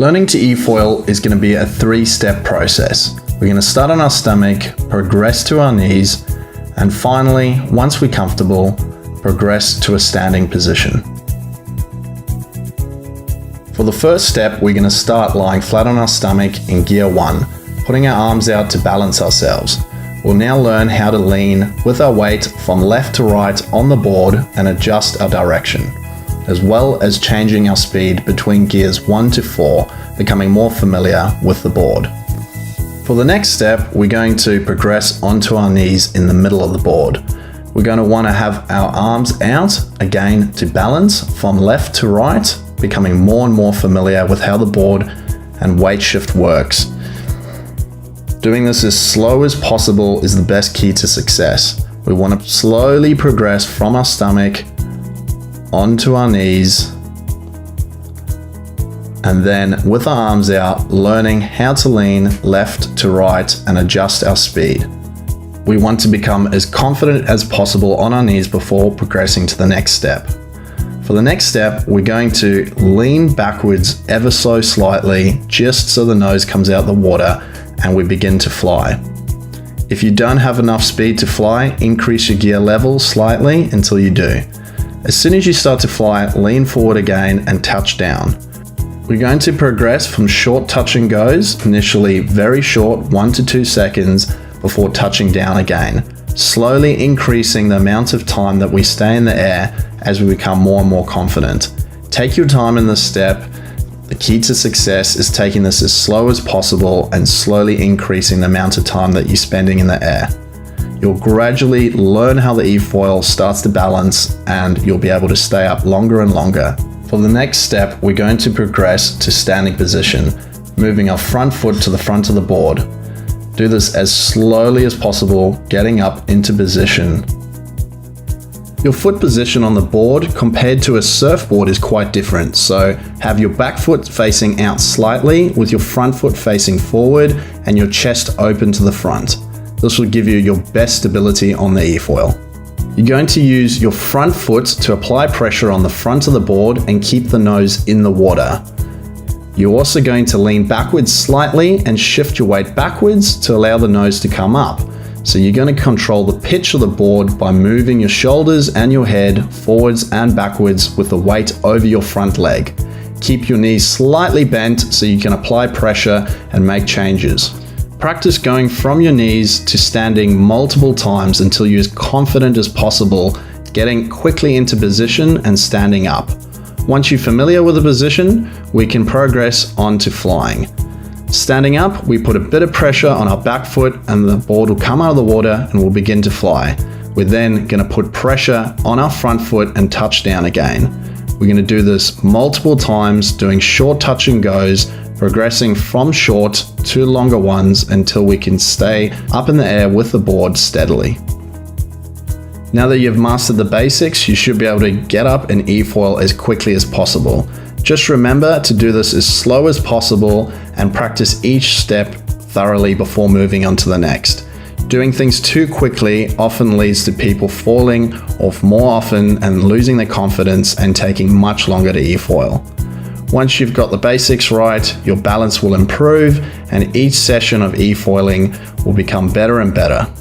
Learning to eFoil is going to be a 3-step process. We're going to start on our stomach, progress to our knees, and finally, once we're comfortable, progress to a standing position. For the first step, we're going to start lying flat on our stomach in gear 1, putting our arms out to balance ourselves. We'll now learn how to lean with our weight from left to right on the board and adjust our direction, as well as changing our speed between gears 1 to 4, becoming more familiar with the board. For the next step, we're going to progress onto our knees in the middle of the board. We're going to want to have our arms out, again to balance from left to right, becoming more and more familiar with how the board and weight shift works. Doing this as slow as possible is the best key to success. We want to slowly progress from our stomach onto our knees, and then with our arms out, learning how to lean left to right and adjust our speed. We want to become as confident as possible on our knees before progressing to the next step. For the next step, we're going to lean backwards ever so slightly, just so the nose comes out the water and we begin to fly. If you don't have enough speed to fly, increase your gear level slightly until you do. As soon as you start to fly, lean forward again and touch down. We're going to progress from short touch and goes, initially very short, 1 to 2 seconds, before touching down again, slowly increasing the amount of time that we stay in the air as we become more and more confident. Take your time in this step. The key to success is taking this as slow as possible and slowly increasing the amount of time that you're spending in the air. You'll gradually learn how the eFoil starts to balance and you'll be able to stay up longer and longer. For the next step, we're going to progress to standing position, moving our front foot to the front of the board. Do this as slowly as possible, getting up into position. Your foot position on the board compared to a surfboard is quite different, so have your back foot facing out slightly with your front foot facing forward and your chest open to the front. This will give you your best stability on the eFoil. You're going to use your front foot to apply pressure on the front of the board and keep the nose in the water. You're also going to lean backwards slightly and shift your weight backwards to allow the nose to come up. So you're going to control the pitch of the board by moving your shoulders and your head forwards and backwards with the weight over your front leg. Keep your knees slightly bent so you can apply pressure and make changes. Practice going from your knees to standing multiple times until you're as confident as possible, getting quickly into position and standing up. Once you're familiar with the position, we can progress on to flying. Standing up, we put a bit of pressure on our back foot and the board will come out of the water and we'll begin to fly. We're then going to put pressure on our front foot and touch down again. We're going to do this multiple times, doing short touch and goes, progressing from short to longer ones until we can stay up in the air with the board steadily. Now that you've mastered the basics, you should be able to get up and eFoil as quickly as possible. Just remember to do this as slow as possible and practice each step thoroughly before moving on to the next. Doing things too quickly often leads to people falling off more often and losing their confidence and taking much longer to eFoil. Once you've got the basics right, your balance will improve and each session of eFoiling will become better and better.